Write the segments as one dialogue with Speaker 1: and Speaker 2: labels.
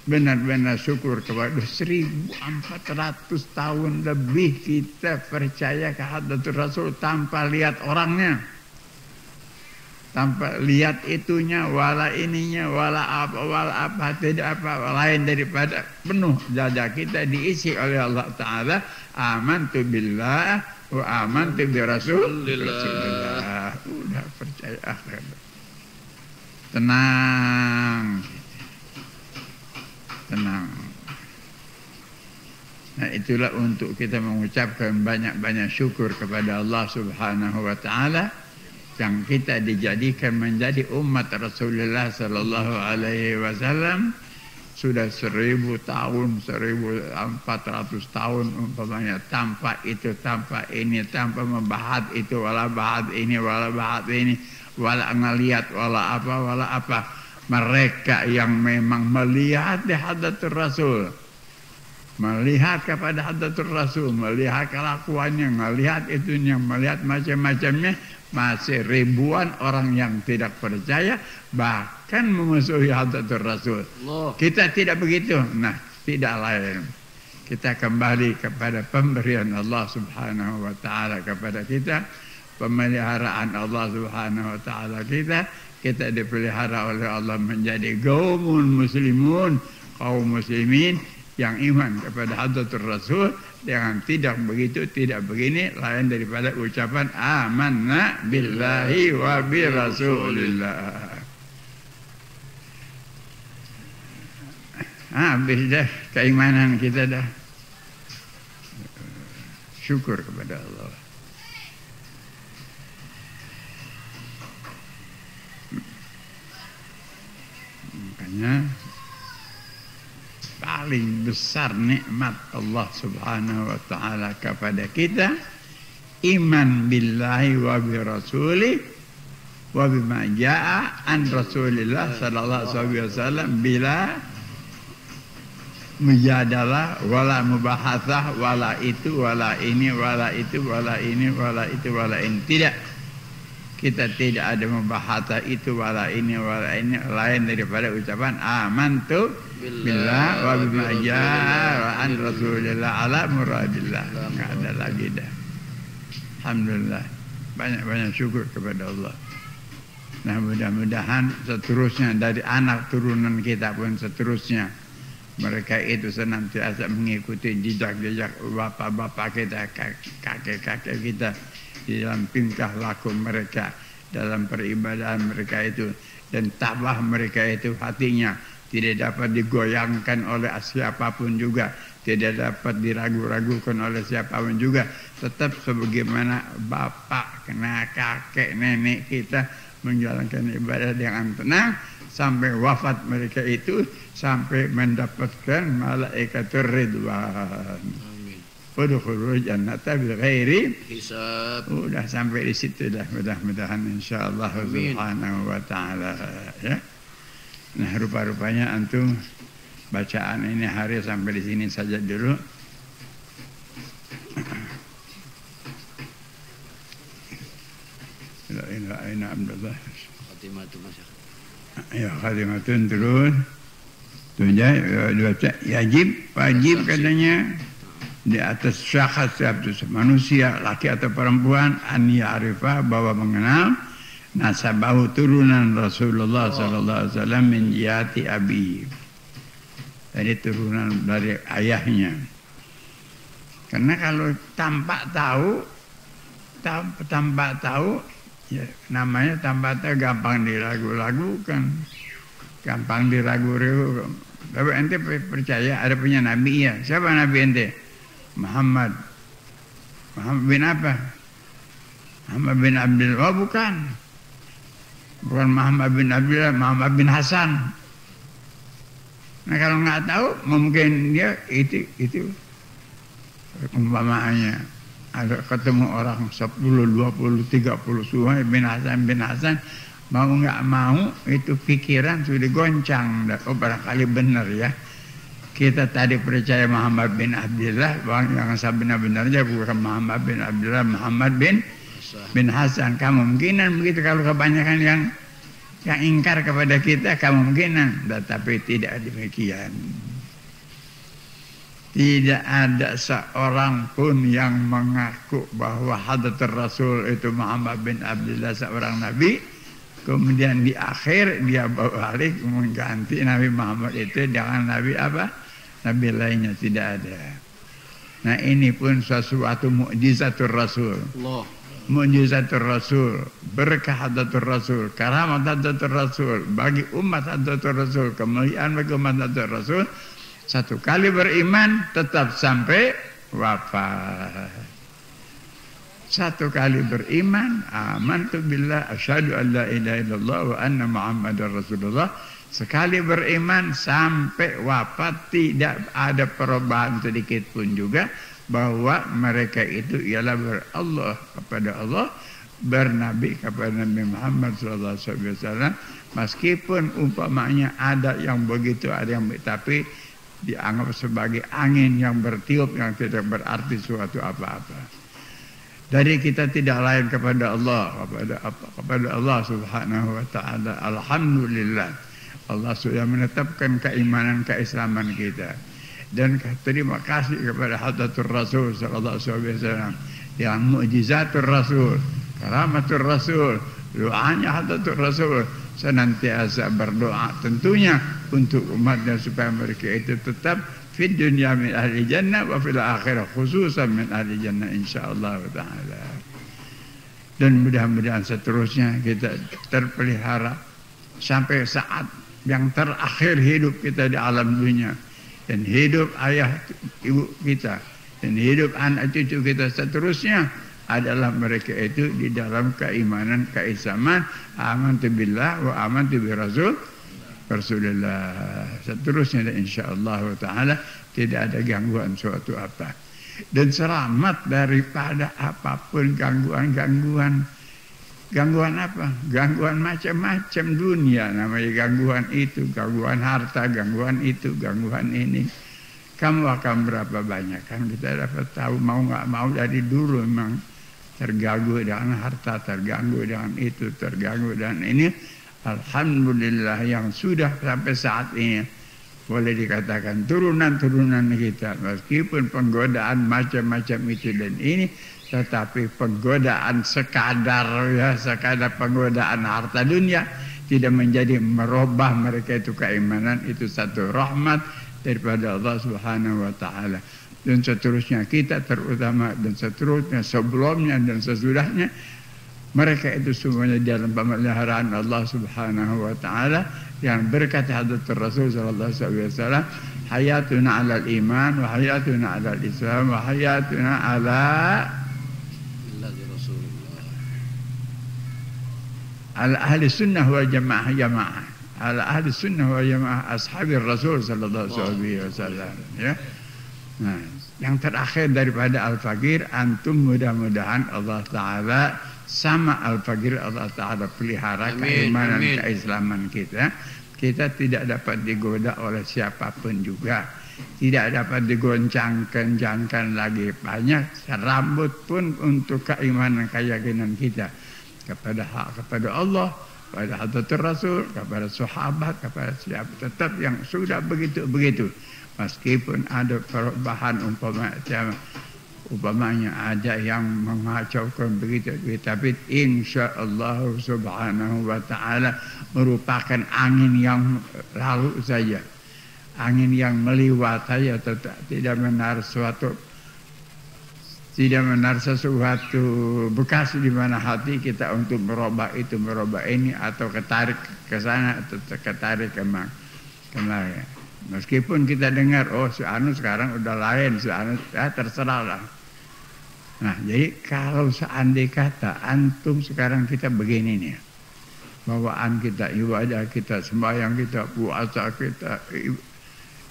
Speaker 1: benar-benar syukur kepada 1400 tahun lebih kita percaya ke Hadratul Rasul tanpa lihat orangnya, tanpa lihat itunya, wala ininya, wala apa, tidak apa lain daripada penuh dada kita diisi oleh Allah Ta'ala. Amantu billah wa amantu bi Rasulillah. Udah percaya, tenang. Nah, itulah untuk kita mengucapkan banyak-banyak syukur kepada Allah Subhanahu wa Ta'ala yang kita dijadikan menjadi umat Rasulullah sallallahu alaihi wasallam sudah 1000 tahun, 1400 tahun umpamanya, tanpa itu, tanpa ini, tanpa membahas itu, wala bahas ini, wala bahas ini, wala ngelihat, wala apa. Mereka yang memang melihat di Hadratul Rasul, melihat kepada Hadratul Rasul, melihat kelakuannya, melihat itunya, melihat macam-macamnya, masih ribuan orang yang tidak percaya, bahkan memusuhi Hadratul Rasul. Kita tidak begitu. Nah, tidak lain. Kita kembali kepada pemberian Allah Subhanahu wa Ta'ala kepada kita, pemeliharaan Allah Subhanahu wa Ta'ala kita dipelihara oleh Allah menjadi kaum muslimin yang iman kepada Hadratul Rasul, dengan tidak begitu, tidak begini, lain daripada ucapan amanna billahi wa bi rasulillah. Habis dah keimanan kita dah. Syukur kepada Allah. Makanya paling besar nikmat Allah Subhanahu wa Ta'ala kepada kita iman billahi wa bi rasuli wa bima jaa an Rasulillah sallallahu alaihi wasallam bila mujadalah wala mubahatsah, wala itu, wala ini, wala itu, wala ini, wala itu, wala ini. Tidak. Kita tidak ada membahas itu, wala ini, lain daripada ucapan amantu billah wa bima jaa an Rasulillah ala muradillah. Enggak ada lagi dah. Alhamdulillah. Banyak-banyak syukur kepada Allah. Nah, mudah-mudahan seterusnya dari anak turunan kita pun seterusnya mereka itu senantiasa mengikuti jejak-jejak bapak-bapak kita, kakek-kakek kita di dalam tingkah laku mereka, dalam peribadahan mereka itu, dan tabah mereka itu hatinya tidak dapat digoyangkan oleh siapapun juga, tidak dapat diragu-ragukan oleh siapapun juga, tetap sebagaimana bapak, kakek, nenek kita menjalankan ibadah dengan tenang sampai wafat mereka itu, sampai mendapatkan malaikatur ridwan. Udkhulul jannata bighairi hisab. Udah sampai di situ dah, mudah-mudahan insyaallah subhanahu wa ta'ala ya. Nah, rupa-rupanya antum bacaan ini hari sampai di sini saja dulu. La ilaha illallah. Khatimatun masyaallah. Ya, khatimatun terus. Wajib katanya di atas syakhs manusia, laki atau perempuan, an ya'rifah, bahwa mengenal nasabahu, turunan Rasulullah sallallahu alaihi wasallam min jihati abi. Jadi turunan dari ayahnya. Karena kalau tanpa tahu ya, namanya tanpa tahu gampang diragu-ragukan, gampang diragu-ragukan. Tapi ente percaya ada punya nabi ya? Siapa nabi ente? Muhammad bin apa? Muhammad bin Abdullah. Oh, bukan Muhammad bin Abdullah, Muhammad bin Hasan. Nah, kalau nggak tahu mungkin dia itu umpamanya ada ketemu orang 10, 20, 30 semua bin Hasan, mau nggak mau itu pikiran sudah goncang. Oh, barangkali benar ya. Kita tadi percaya Muhammad bin Abdullah, yang sebenarnya bukan Muhammad bin Abdullah, Muhammad bin Hasan. Kemungkinan begitu kalau kebanyakan yang yang ingkar kepada kita kemungkinan, tetapi tidak demikian. Tidak ada seorang pun yang mengaku bahwa Hadratur Rasul itu Muhammad bin Abdullah seorang Nabi, kemudian di akhir dia balik mengganti Nabi Muhammad itu dengan Nabi apa? Nabi lainnya, tidak ada. Nah ini pun sesuatu mukjizatur Rasul. Allah. Mukjizatur Rasul, berkah Hadratur Rasul, karamat Hadratur Rasul, bagi umat Hadratur Rasul, kemuliaan bagi umat Hadratur Rasul. Satu kali beriman tetap sampai wafat. Satu kali beriman, amantu billah, asyhadu an la ilaha illallah wa anna Muhammadar Rasulullah. Sekali beriman sampai wafat, tidak ada perubahan sedikit pun juga, bahwa mereka itu ialah berallah kepada Allah, bernabi kepada Nabi Muhammad SAW. Meskipun umpamanya ada yang begitu, ada yang tapi dianggap sebagai angin yang bertiup yang tidak berarti suatu apa-apa. Dari kita tidak lain kepada Allah, kepada Allah Subhanahu wa taala. Alhamdulillah, Allah sudah menetapkan keimanan keislaman kita. Dan terima kasih kepada Hadratur Rasul sallallahu alaihi wasallam yang mukjizatur Rasul, karamatur Rasul, doanya Hadratur Rasul, senantiasa berdoa tentunya untuk umatnya supaya mereka itu tetap fid dunya min ahli jannah wa fil akhirah khususan min ahli jannah insyaallah taala. Dan mudah-mudahan seterusnya kita terpelihara sampai saat yang terakhir hidup kita di alam dunia, dan hidup ayah ibu kita, dan hidup anak cucu kita seterusnya adalah mereka itu di dalam keimanan keislaman, amantu billah wa amantu bi Rasulullah. Seterusnya insyaallah taala tidak ada gangguan suatu apa, dan selamat daripada apapun gangguan. Gangguan apa? Gangguan macam-macam dunia, namanya gangguan itu, gangguan harta, gangguan itu, gangguan ini. Kamu akan berapa banyak kan kita dapat tahu, mau nggak mau dari dulu memang terganggu dengan harta, terganggu dengan itu, terganggu dengan ini. Alhamdulillah yang sudah sampai saat ini boleh dikatakan turunan-turunan kita, meskipun penggodaan macam-macam itu dan ini, tetapi penggodaan sekadar penggodaan harta dunia tidak menjadi merubah mereka itu keimanan. Itu satu rahmat daripada Allah Subhanahu wa taala. Dan seterusnya kita terutama, dan seterusnya sebelumnya dan sesudahnya, mereka itu semuanya dalam pemeliharaan Allah Subhanahu wa taala yang berkata Hadratur Rasul sallallahu alaihi wasallam, hayatuna 'alal iman wa hayatuna 'alal islam wa hayatuna 'ala ahli sunnah wal jamaah, ahli sunnah wal jamaah ashabir Rasul sallallahu alaihi wasallam, ya. Nah, yang terakhir daripada Al-Faqir, antum mudah-mudahan Allah taala sama Al-Faqir, Allah taala pelihara keimanan keislaman kita. Kita tidak dapat digoda oleh siapapun juga, tidak dapat digoncang-kencangkan lagi banyak rambut pun untuk keimanan keyakinan kita kepada Allah, kepada Hadratur Rasul, kepada sahabat, kepada siapa, tetap yang sudah begitu-begitu. Meskipun ada perubahan umpamanya ada yang mengacaukan begitu, tapi insyaallah subhanahu wa ta'ala merupakan angin yang lalu saja, angin yang meliwat saja, tidak menarik sesuatu bekas di mana hati kita untuk merubah itu, merubah ini, atau ketarik ke sana atau ketarik kemari. Meskipun kita dengar, oh si anu sekarang udah lain, si anu terserahlah. Nah, jadi kalau seandainya kata antum sekarang kita begini nih, bawaan kita, ibadah kita, sembahyang kita, puasa kita,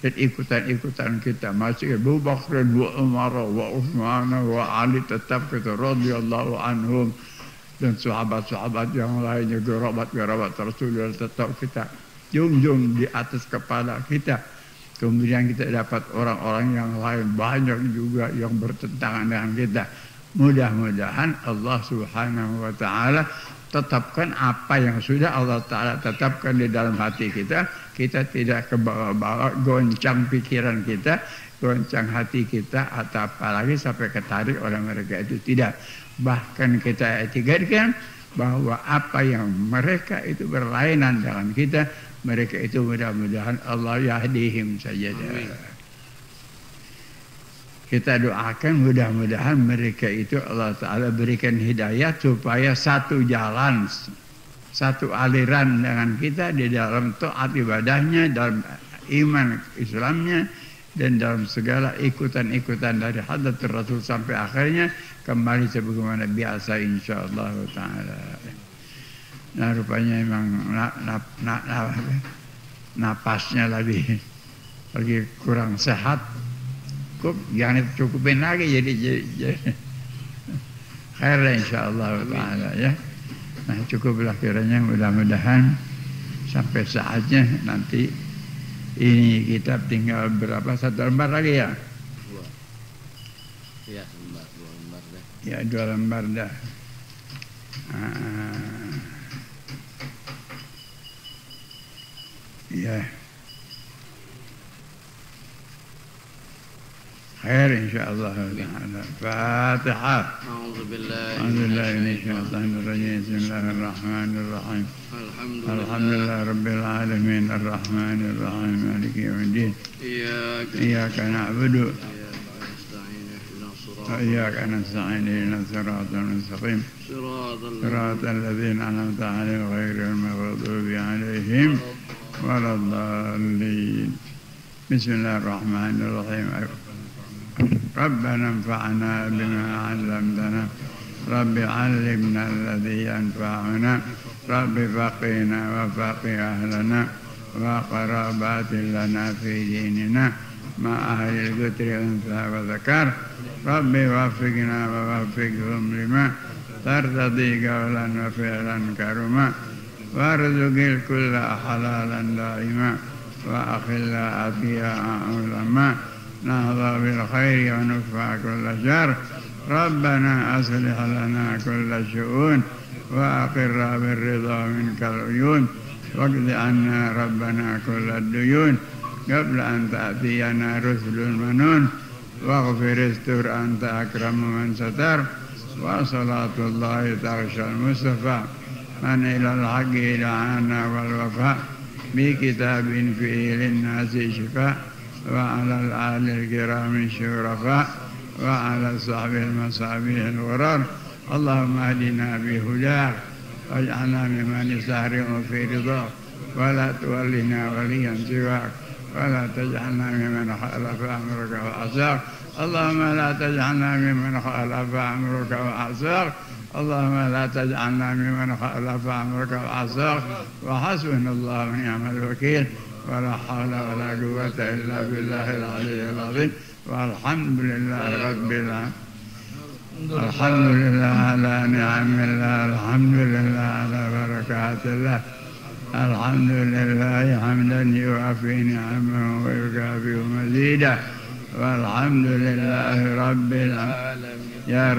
Speaker 1: dan ikutan-ikutan kita masih Abu Bakar wa Umar wa Utsman wa Ali, tetap kita radhiyallahu anhum, dan sahabat-sahabat yang lainnya, gerabat Rasulullah, tetap kita junjung di atas kepala kita. Kemudian kita dapat orang-orang yang lain banyak juga yang bertentangan dengan kita. Mudah-mudahan Allah Subhanahu wa taala tetapkan apa yang sudah Allah Ta'ala tetapkan di dalam hati kita. Kita tidak kebawa-bawa, goncang pikiran kita, goncang hati kita, atau apalagi sampai ketarik oleh mereka itu. Tidak. Bahkan kita etiketkan bahwa apa yang mereka itu berlainan dengan kita, mereka itu mudah-mudahan Allah yahdihim saja. Kita doakan mudah-mudahan mereka itu Allah Ta'ala berikan hidayah supaya satu jalan, satu aliran dengan kita di dalam taat ibadahnya, dalam iman Islamnya, dan dalam segala ikutan-ikutan dari Hadratul Rasul sampai akhirnya kembali sebagaimana biasa insyaallah Ta'ala. Nah rupanya memang napasnya lagi kurang sehat. Jangan cukupin lagi jadi khair insyaallah Ta'ala ya. Nah cukuplah kiranya, mudah-mudahan sampai saatnya nanti ini kitab tinggal berapa, 1 lembar lagi ya?
Speaker 2: 2. Ya, 2 lembar dah.
Speaker 1: Ya 2 lembar dah. Ya. خير إن شاء الله تعالى. فاتحة.
Speaker 2: أعوذ بالله
Speaker 1: من الشيطان الرجيم. بسم الله الرحمن الرحيم. الحمد لله رب العالمين الرحمن الرحيم مالك يوم الدين. إياك نعبد وإياك نستعين اهدنا الصراط المستقيم صراط الذين أنعمت عليهم غير المغضوب عليهم ولا الضالين. بسم الله الرحمن الرحيم. ربنا انفعنا بما علمتنا رب علمنا الذي ينفعنا رب فقنا وفقه أهلنا وقرابات لنا في ديننا مع أهل القتر أنثى وذكر رب وفقنا ووفقهم لما ترتضي قولا وفعلا كرما وارزق الكل حلالا دائما وأخل أتقياء علما نهضى بالخير ونفع كل شر ربنا أصلح لنا كل الشؤون وأقر بالرضا منك العيون واقض عنا ربنا كل الديون قبل أن تأتينا رسل المنون واغفر استر أنت أكرم من ستر وصلاة الله تغشى المصطفى من إلى الحق دعانا والوفاء بكتاب فيه للناس شفاء وعلى الآل الكرام الشرفاء وعلى الصحب المصابيح الغرار اللهم اهدنا بهداك واجعلنا ممن يسارع في رضاك ولا تولنا وليا سواك ولا تجعلنا ممن خالف أمرك وعصاك اللهم لا تجعلنا ممن خالف أمرك وعصاك اللهم لا تجعلنا ممن خالف أمرك وعصاك وحسبنا الله ونعم الوكيل ولا حول ولا قوة إلا بالله العلي العظيم والحمد لله رب العالمين. الحمد لله على نعم الله الحمد لله على بركات الله الحمد لله حمدا يوافي نعمه ويكافئ مزيده والحمد لله رب العالمين. يا